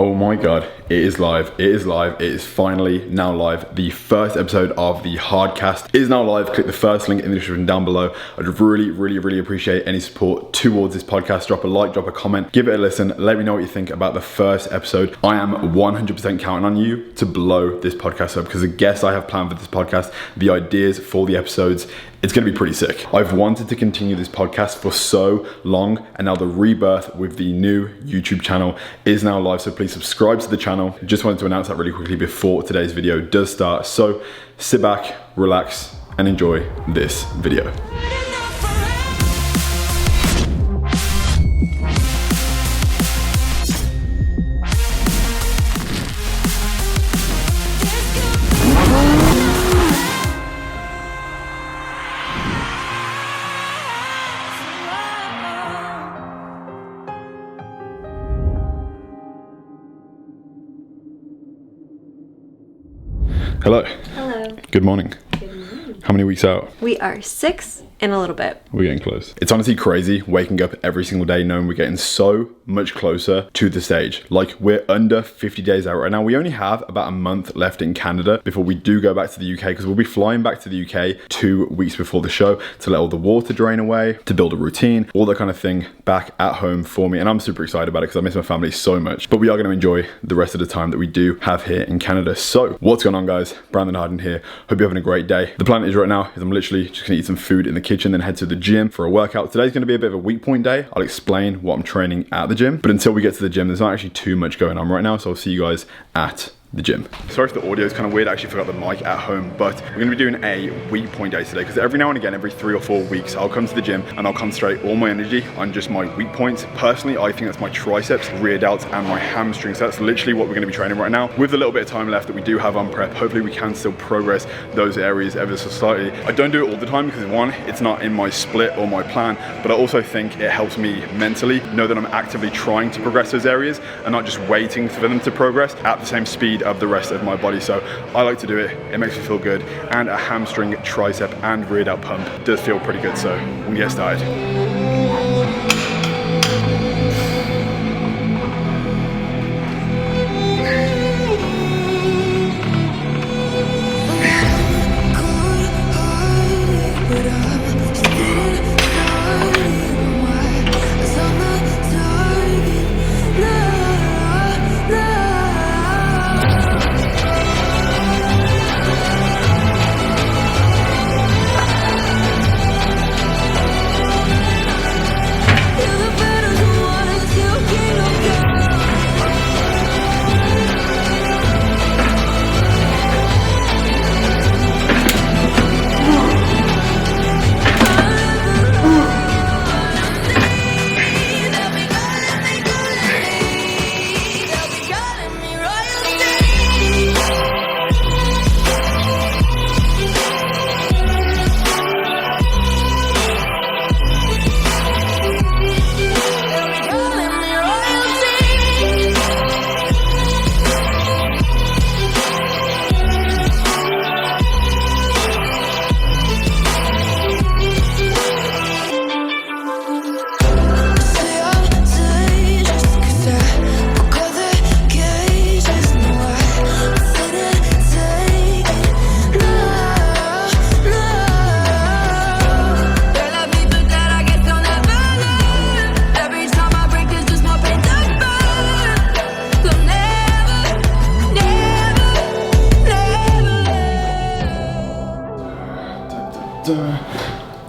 Oh my God, it is live, it is live, it is finally now live. The first episode of the Hardcast is now live. Click the first link in the description down below. I'd really appreciate any support towards this podcast. Drop a like, drop a comment, give it a listen. Let me know what you think about the first episode. I am 100% counting on you to blow this podcast up because the guests I have planned for this podcast, the ideas for the episodes, it's gonna be pretty sick. I've wanted to continue this podcast for so long, and now the rebirth with the new YouTube channel is now live, so please subscribe to the channel. Just wanted to announce that really quickly before today's video does start. So sit back, relax, and enjoy this video. Hello. Hello. Good morning. Good morning. How many weeks out? We are 6 in a little bit. We're getting close. It's honestly crazy waking up every single day knowing we're getting so much closer to the stage. Like, we're under 50 days out right now. We only have about a month left in Canada before we do go back to the UK, because we'll be flying back to the UK 2 weeks before the show to let all the water drain away, to build a routine, all that kind of thing back at home for me. And I'm super excited about it because I miss my family so much. But we are going to enjoy the rest of the time that we do have here in Canada. So what's going on, guys? Brandon Harden here. Hope you're having a great day. The plan is right now is I'm literally just going to eat some food in the kitchen, then head to the gym for a workout. Today's going to be a bit of a weak point day. I'll explain what I'm training at the gym. But until we get to the gym, there's not actually too much going on right now. So I'll see you guys at the gym. Sorry if the audio is kind of weird. I actually forgot the mic at home, but we're going to be doing a weak point day today because every now and again, every 3 or 4 weeks, I'll come to the gym and I'll concentrate all my energy on just my weak points. Personally, I think that's my triceps, rear delts, and my hamstrings. So that's literally what we're going to be training right now. With the little bit of time left that we do have on prep, hopefully we can still progress those areas ever so slightly. I don't do it all the time because, one, it's not in my split or my plan, but I also think it helps me mentally know that I'm actively trying to progress those areas and not just waiting for them to progress at the same speed of the rest of my body. So I like to do it. It makes me feel good, and a hamstring, tricep, and rear delt pump does feel pretty good. So we'll get started.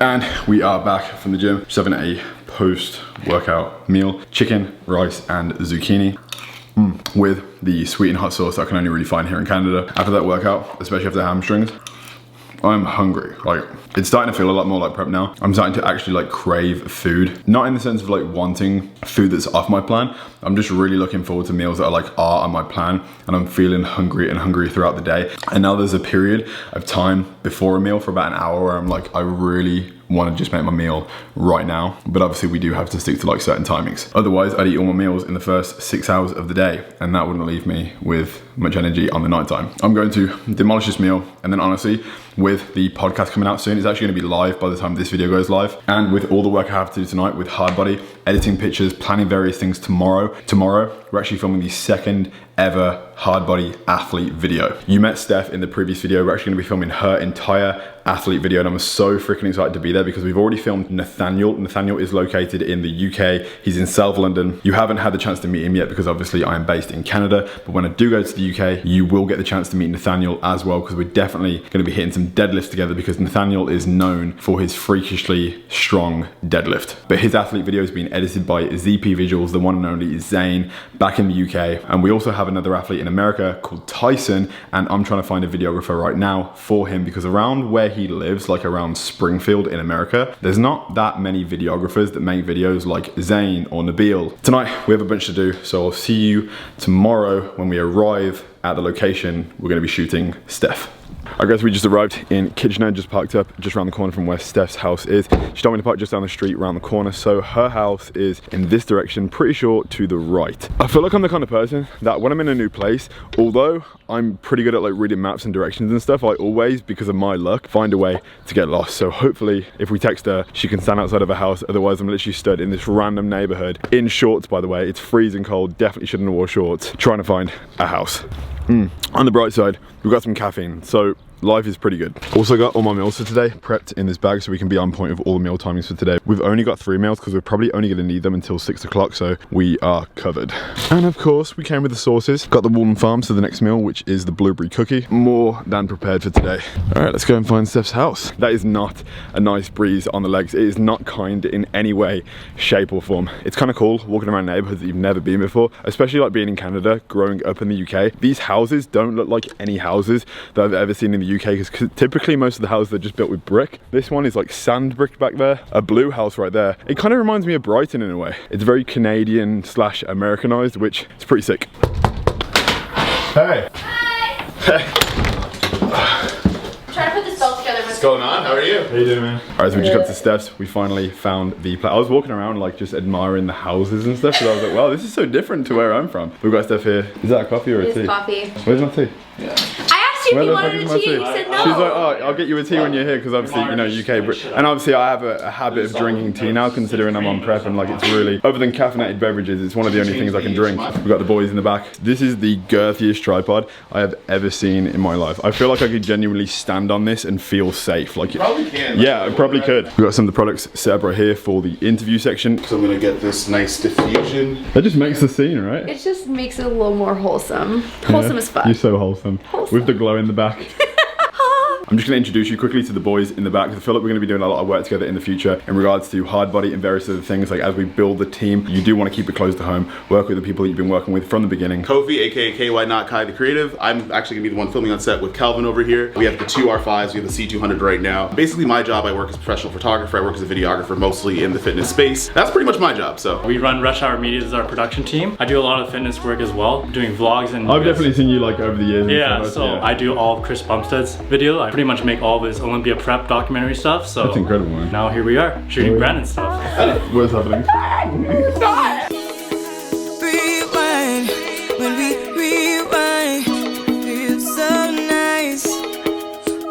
And we are back from the gym, just having a post-workout meal. Chicken, rice, and zucchini with the sweet and hot sauce that I can only really find here in Canada. After that workout, especially after the hamstrings, I'm hungry. Like, it's starting to feel a lot more like prep now. I'm starting to actually like crave food. Not in the sense of like wanting food that's off my plan. I'm just really looking forward to meals that are on my plan, and I'm feeling hungry and hungry throughout the day. And now there's a period of time before a meal for about an hour where I'm like, I really want to just make my meal right now. But obviously we do have to stick to like certain timings. Otherwise I'd eat all my meals in the first 6 hours of the day, and that wouldn't leave me with much energy on the nighttime. I'm going to demolish this meal, and then honestly, with the podcast coming out soon, it's actually going to be live by the time this video goes live. And with all the work I have to do tonight with Hard Body, editing pictures, planning various things tomorrow. Tomorrow, we're actually filming the second ever hard body athlete video. You met Steph in the previous video. We're actually gonna be filming her entire athlete video, and I'm so freaking excited to be there because we've already filmed Nathaniel. Nathaniel is located in the UK. He's in South London. You haven't had the chance to meet him yet because obviously I am based in Canada, but when I do go to the UK, you will get the chance to meet Nathaniel as well, because we're definitely gonna be hitting some deadlifts together, because Nathaniel is known for his freakishly strong deadlift. But his athlete video has been edited by ZP Visuals, the one and only Zane, back in the UK. And we also have another athlete in America called Tyson, and I'm trying to find a videographer right now for him, because around where he lives, like around Springfield in America, there's not that many videographers that make videos like Zane or Nabil. Tonight we have a bunch to do, so I'll see you tomorrow when we arrive at the location we're going to be shooting Steph. I guess we just arrived in Kitchener, just parked up just around the corner from where Steph's house is. She told me to park just down the street around the corner, so her house is in this direction, pretty sure to the right. I feel like I'm the kind of person that when I'm in a new place, although I'm pretty good at like reading maps and directions and stuff, I always, because of my luck, find a way to get lost. So hopefully if we text her, she can stand outside of her house. Otherwise I'm literally stood in this random neighborhood in shorts, by the way. It's freezing cold, definitely shouldn't have wore shorts, trying to find a house. On the bright side, we've got some caffeine, so life is pretty good. Also got all my meals for today prepped in this bag so we can be on point with all the meal timings for today. We've only got 3 meals because we're probably only going to need them until 6 o'clock, so we are covered. And of course, we came with the sauces. Got the Walden Farms for the next meal, which is the blueberry cookie. More than prepared for today. All right, let's go and find Steph's house. That is not a nice breeze on the legs. It is not kind in any way, shape or form. It's kind of cool walking around neighborhoods that you've never been before, especially like being in Canada, growing up in the UK. These houses don't look like any houses that I've ever seen in the UK, because typically most of the houses are just built with brick. This one is like sand brick back there, a blue house right there. It kind of reminds me of Brighton in a way. It's very Canadian / Americanized, which is pretty sick. Hey. Trying to put this belt together. What's going on? How are you? How you doing, man? All right, so we just got to Steph's. We finally found the place. I was walking around like just admiring the houses and stuff, because I was like, wow, this is so different to where I'm from. We've got Steph here. Is that a coffee or a tea? It's coffee. Where's my tea? Yeah. I asked you if you wanted a tea and you said no. She's like, oh, I'll get you a tea when you're here, because obviously, you know, UK. And obviously I have a habit of drinking tea now, considering I'm on prep, and like it's really, other than caffeinated beverages, it's one of the only things I can drink. We've got the boys in the back. This is the girthiest tripod I have ever seen in my life. I feel like I could genuinely stand on this and feel safe. Like, You probably can. yeah, I probably could. We've got some of the products set up right here for the interview section. So I'm gonna get this nice diffusion. That just makes the scene, right? It just makes it a little more wholesome. Wholesome as fuck. You're so wholesome. Wholesome. With the glow in the back. I'm just going to introduce you quickly to the boys in the back, because I feel like we're going to be doing a lot of work together in the future in regards to hard body and various other things. Like as we build the team, you do want to keep it close to home, work with the people that you've been working with from the beginning. Kofi, aka KY Not Kai the Creative. I'm actually gonna be the one filming on set with Calvin over here. We have the 2 R5s, we have the C200 right now. Basically my job, I work as a professional photographer, I work as a videographer, mostly in the fitness space. That's pretty much my job, so. We run Rush Hour Media as our production team. I do a lot of fitness work as well, doing vlogs and I've definitely seen you like over the years. and yeah, stuff, so yeah. I do all of Chris Bumstead's video. I pretty much make all of his Olympia prep documentary stuff. So That's incredible, man. now here we are shooting Brandon stuff. What's happening? Rewind, when we rewind, feels so nice.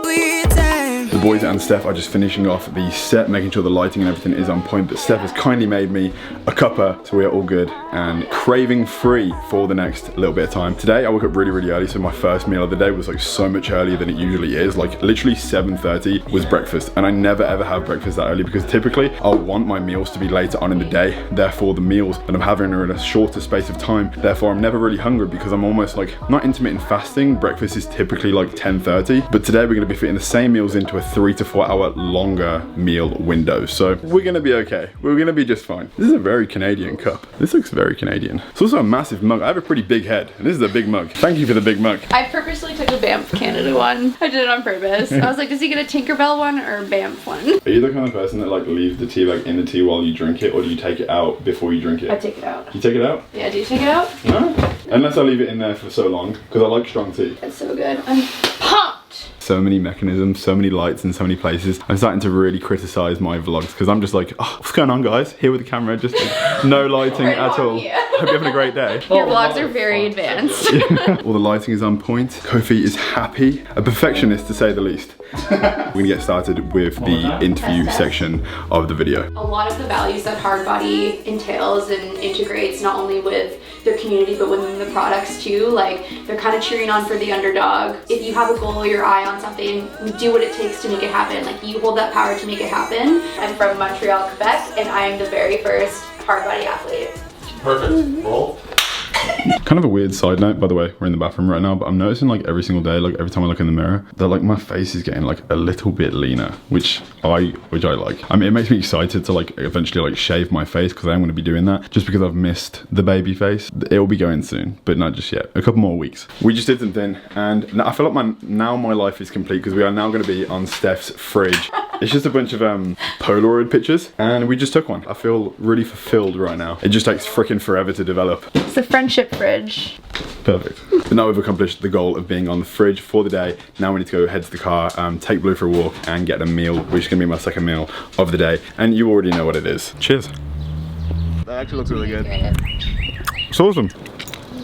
We time. The boys and Steph are just finishing off the set, making sure the lighting and everything is on point. But Steph has kindly made me a cuppa, so we are all good and craving free for the next little bit of time. Today I woke up really, really early, so my first meal of the day was like so much earlier than it usually is. Like literally 7:30 was breakfast, and I never ever have breakfast that early because typically I'll want my meals to be later on in the day. Therefore the meals that I'm having are in a shorter space of time. Therefore I'm never really hungry because I'm almost like not intermittent fasting. Breakfast is typically like 10:30, but today we're gonna be fitting the same meals into a 3 to 4 hour longer meal window. So we're gonna be okay. We're gonna be just fine. This is a very Canadian cup. This looks very Canadian. It's also a massive mug. I have a pretty big head, and this is a big mug. Thank you for the big mug. I purposely took a Banff Canada one. I did it on purpose. I was like, does he get a Tinkerbell one or a Banff one? Are you the kind of person that like leaves the tea bag in the tea while you drink it, or do you take it out before you drink it? I take it out. You take it out? Yeah, do you take it out? No? Unless I leave it in there for so long, because I like strong tea. It's so good. I'm pumped. So many mechanisms, so many lights in so many places. I'm starting to really criticize my vlogs because I'm just like, oh, what's going on guys? Here with the camera, just like, no lighting Right at on all. you. Hope you're having a great day. Your vlogs are very advanced. All the lighting is on point. Kofi is happy. A perfectionist to say the least. We're gonna get started with the interview section of the video. A lot of the values that Hardbody entails and integrates not only with their community but within the products too, like they're kind of cheering on for the underdog. If you have a goal, your eye on something, do what it takes to make it happen. Like you hold that power to make it happen. I'm from Montreal, Quebec, and I am the very first Hardbody athlete. Perfect. Roll. Kind of a weird side note, by the way, we're in the bathroom right now, but I'm noticing like every single day, like every time I look in the mirror, that like my face is getting like a little bit leaner, which I like. I mean, it makes me excited to like eventually like shave my face because I am going to be doing that just because I've missed the baby face. It will be going soon, but not just yet. A couple more weeks. We just did something and I feel like my life is complete because we are now going to be on Steph's fridge. It's just a bunch of Polaroid pictures and we just took one. I feel really fulfilled right now. It just takes freaking forever to develop. It's the friendship fridge. Perfect. But now we've accomplished the goal of being on the fridge for the day. Now we need to go head to the car, take Blue for a walk and get a meal, which is gonna be my second meal of the day. And you already know what it is. Cheers. That actually looks really good. It's awesome.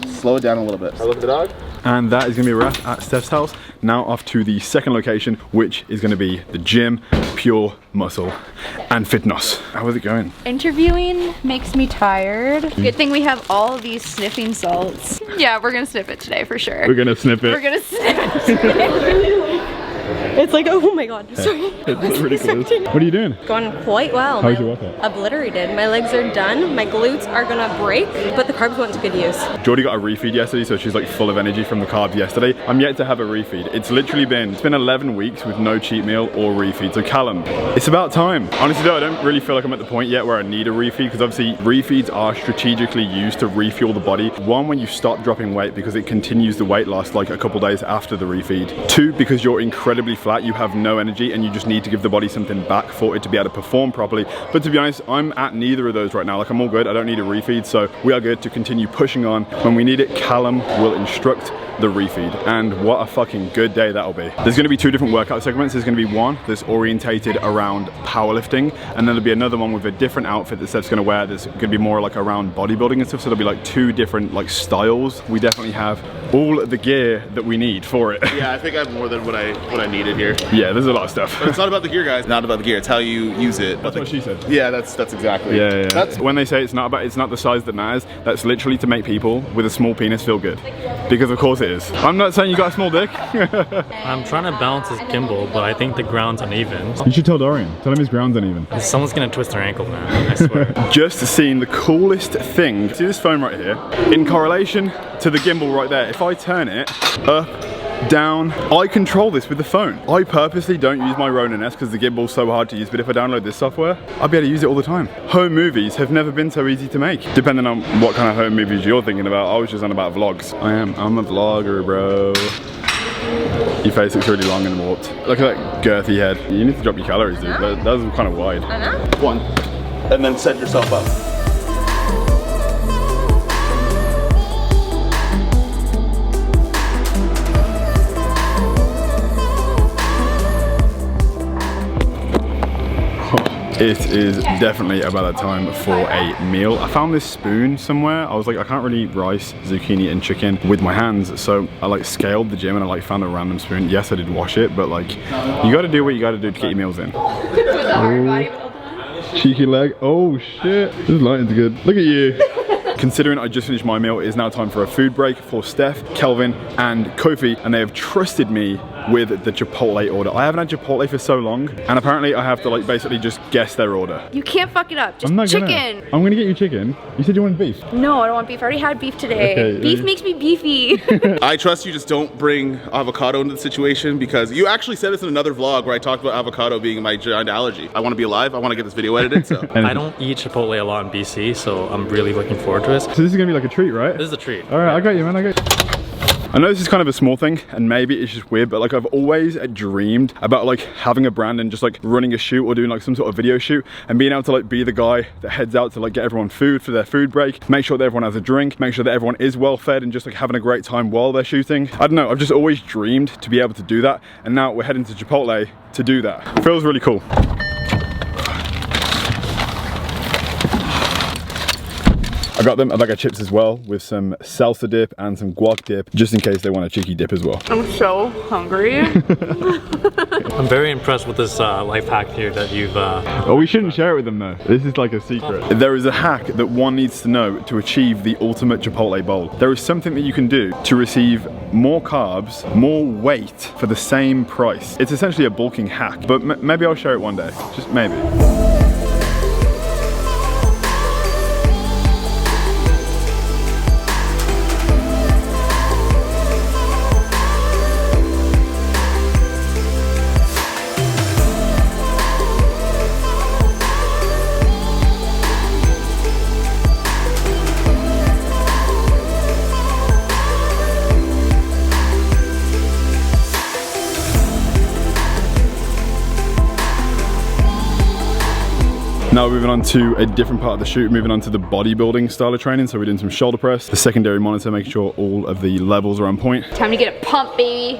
Slow it down a little bit. I look at the dog. And that is gonna be a wrap at Steph's house. Now off to the second location, which is gonna be the gym, pure muscle and fitness. How is it going? Interviewing makes me tired. Good thing we have all these sniffing salts. Yeah, we're gonna sniff it today for sure. We're gonna sniff it. We're gonna sniff it. It's like, oh my god, sorry. It's ridiculous. What are you doing? Going quite well. How's your workout? Obliterated. My legs are done. My glutes are gonna break, but the carbs went to good use. Geordie got a refeed yesterday, so she's like full of energy from the carbs yesterday. I'm yet to have a refeed. It's been 11 weeks with no cheat meal or refeed. So Callum, it's about time. Honestly though, I don't really feel like I'm at the point yet where I need a refeed because obviously refeeds are strategically used to refuel the body. One, when you stop dropping weight because it continues the weight loss like a couple days after the refeed. Two, because you're incredibly flat, you have no energy and you just need to give the body something back for it to be able to perform properly. But to be honest, I'm at neither of those right now. Like I'm all good, I don't need a refeed, so we are good to continue pushing on. When we need it, Callum will instruct the refeed, and what a fucking good day that'll be. There's gonna be two different workout segments. There's gonna be one that's orientated around powerlifting, and then there'll be another one with a different outfit that Steph's gonna wear that's gonna be more like around bodybuilding and stuff, so there'll be like two different like styles. We definitely have all the gear that we need for it. Yeah, I think I have more than what I needed here. Yeah, there's a lot of stuff. But it's not about the gear, guys. Not about the gear. It's how you use it. That's what she said. Yeah, that's exactly. Yeah. That's when they say it's not the size that matters, that's literally to make people with a small penis feel good. Because of course it is. I'm not saying you got a small dick. I'm trying to balance his gimbal, but I think the ground's uneven. You should tell Dorian. Tell him his ground's uneven. Someone's gonna twist their ankle, man. I swear. Just seen the coolest thing. See this phone right here? In correlation to the gimbal right there, if I turn it up, down, I control this with the phone. I purposely don't use my Ronin S because the gimbal's so hard to use, but if I download this software, I'll be able to use it all the time. Home movies have never been so easy to make. Depending on what kind of home movies you're thinking about, I was just on about vlogs. I'm a vlogger, bro. Your face looks really long and warped. Look at that girthy head. You need to drop your calories, dude. That was kind of wide. one. And then set yourself up. It is definitely about that time for a meal. I found this spoon somewhere. I was like, I can't really rice, zucchini and chicken with my hands. So I like scaled the gym and I like found a random spoon. Yes, I did wash it, but like, you gotta do what you gotta do to get your meals in. Cheeky leg. Oh shit. This lighting's good. Look at you. Considering I just finished my meal, it is now time for a food break for Steph, Kelvin, and Kofi, and they have trusted me with the Chipotle order. I haven't had Chipotle for so long, and apparently I have to like basically just guess their order. You can't fuck it up. Just chicken. I'm gonna get you chicken. You said you wanted beef. No, I don't want beef. I already had beef today. Okay, beef makes me beefy. I trust you, just don't bring avocado into the situation, because you actually said this in another vlog where I talked about avocado being my giant allergy. I want to be alive. I want to get this video edited, so. I don't eat Chipotle a lot in BC, so I'm really looking forward to it. So this is gonna be like a treat, right? This is a treat. All right, I got you, man. I got you. I know this is kind of a small thing and maybe it's just weird, but like I've always dreamed about like having a brand and just like running a shoot or doing like some sort of video shoot and being able to like be the guy that heads out to like get everyone food for their food break, make sure that everyone has a drink, make sure that everyone is well fed and just like having a great time while they're shooting. I don't know, I've just always dreamed to be able to do that, and now we're heading to Chipotle to do that. Feels really cool. I got them a bag of chips as well with some salsa dip and some guac dip, just in case they want a cheeky dip as well. I'm so hungry. I'm very impressed with this life hack here that you've... Oh, we shouldn't share it with them though. This is like a secret. There is a hack that one needs to know to achieve the ultimate Chipotle bowl. There is something that you can do to receive more carbs, more weight for the same price. It's essentially a bulking hack, but maybe I'll share it one day. Just maybe. Now we're moving on to a different part of the shoot, moving on to the bodybuilding style of training. So we're doing some shoulder press, the secondary monitor, making sure all of the levels are on point. Time to get a pump, baby.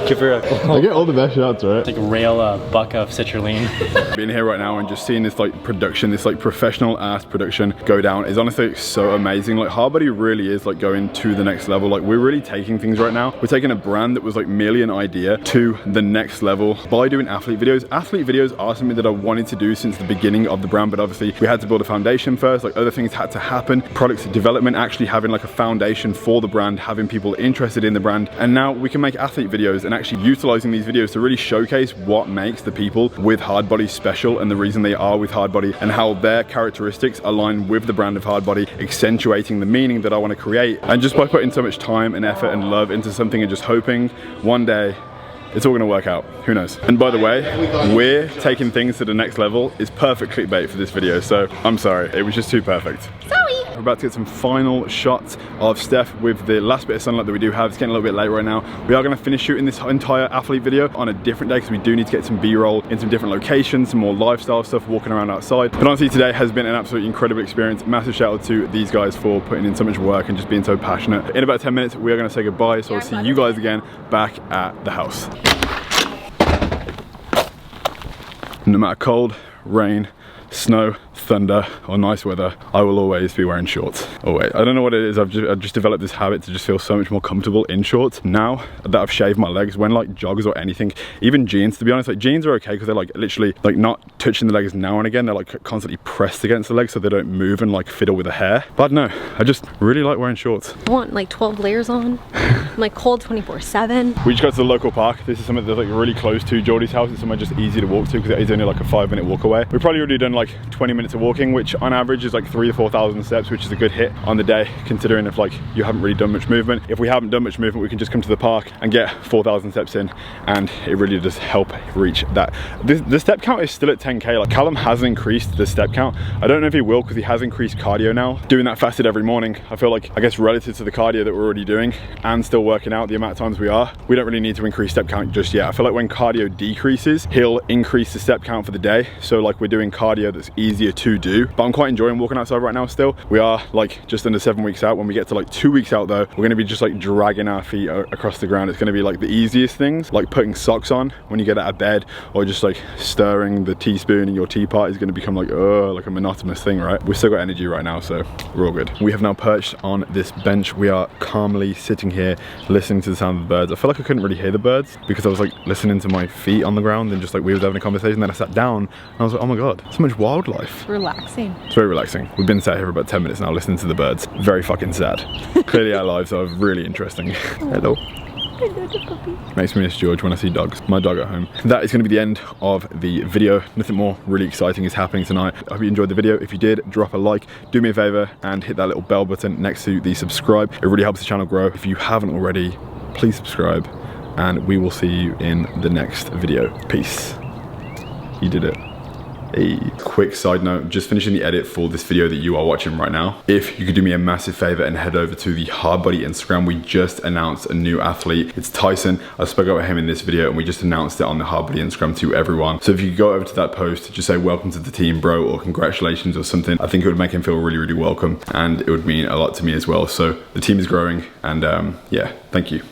Give her a... I get all the best shots, right? Like rail a buck of citrulline. Being here right now and just seeing this like production, this like professional ass production go down is honestly so amazing. Like Hardbody really is like going to the next level. Like we're really taking things right now. We're taking a brand that was like merely an idea to the next level by doing athlete videos. Athlete videos are something that I wanted to do since the beginning of the brand, but obviously we had to build a foundation first. Like other things had to happen. Product development, actually having like a foundation for the brand, having people interested in the brand. And now we can make athlete videos and actually utilizing these videos to really showcase what makes the people with Hardbody special and the reason they are with Hardbody and how their characteristics align with the brand of Hardbody, accentuating the meaning that I want to create. And just by putting so much time and effort and love into something and just hoping one day it's all gonna work out, who knows. And by the way, we're taking things to the next level is perfect clickbait for this video, so I'm sorry, it was just too perfect. Sorry. We're about to get some final shots of Steph with the last bit of sunlight that we do have. It's getting a little bit late right now. We are gonna finish shooting this entire athlete video on a different day because we do need to get some B-roll in some different locations, some more lifestyle stuff, walking around outside. But honestly, today has been an absolutely incredible experience. Massive shout out to these guys for putting in so much work and just being so passionate. In about 10 minutes, we are gonna say goodbye, so I'll see you guys again back at the house. No matter cold, rain, snow, thunder, or nice weather, I will always be wearing shorts. Always. I don't know what it is, I've just developed this habit to just feel so much more comfortable in shorts. Now that I've shaved my legs, when like joggers or anything, even jeans, to be honest, like jeans are okay because they're like literally like not touching the legs now and again, they're like constantly pressed against the legs so they don't move and like fiddle with the hair. But no, I just really like wearing shorts. I want like 12 layers on. I'm like cold 24/7. We just got to the local park. This is something that's like really close to Geordie's house. It's somewhere just easy to walk to because it is only like a 5-minute walk away. We've probably already done like 20 minutes of walking, which on average is like 3,000 to 4,000 steps, which is a good hit on the day, considering if like you haven't really done much movement. If we haven't done much movement, we can just come to the park and get 4,000 steps in, and it really does help reach that. The step count is still at 10K. Like Callum has increased the step count. I don't know if he will because he has increased cardio now. Doing that fasted every morning, I feel like, I guess relative to the cardio that we're already doing and still working out the amount of times we don't really need to increase step count just yet. I feel like when cardio decreases, he'll increase the step count for the day. So like we're doing cardio that's easier to do, but I'm quite enjoying walking outside right now still. We are like just under 7 weeks out. When we get to like 2 weeks out though, we're gonna be just like dragging our feet across the ground. It's gonna be like the easiest things, like putting socks on when you get out of bed, or just like stirring the teaspoon in your teapot is gonna become like a monotonous thing, right? We've still got energy right now, so we're all good. We have now perched on this bench. We are calmly sitting here listening to the sound of the birds. I feel like I couldn't really hear the birds because I was like listening to my feet on the ground and just like we were having a conversation. Then I sat down and I was like, oh my god, so much wildlife. Relaxing. It's very relaxing. We've been sat here for about 10 minutes now listening to the birds. Very fucking sad. Clearly our lives are really interesting. Hello. Makes me miss George when I see dogs. My dog at home. That is going to be the end of the video. Nothing more really exciting is happening tonight. I hope you enjoyed the video. If you did, drop a like, do me a favor and hit that little bell button next to the subscribe. It really helps the channel grow. If you haven't already, please subscribe and we will see you in the next video. Peace. You did it. A quick side note, just finishing the edit for this video that you are watching right now. If you could do me a massive favor and head over to the Hardbody Instagram. We just announced a new athlete. It's Tyson. I spoke about him in this video and we just announced it on the Hardbody Instagram to everyone. So if you could go over to that post, just say welcome to the team, bro, or congratulations or something. I think it would make him feel really, really welcome and it would mean a lot to me as well. So the team is growing and yeah, thank you.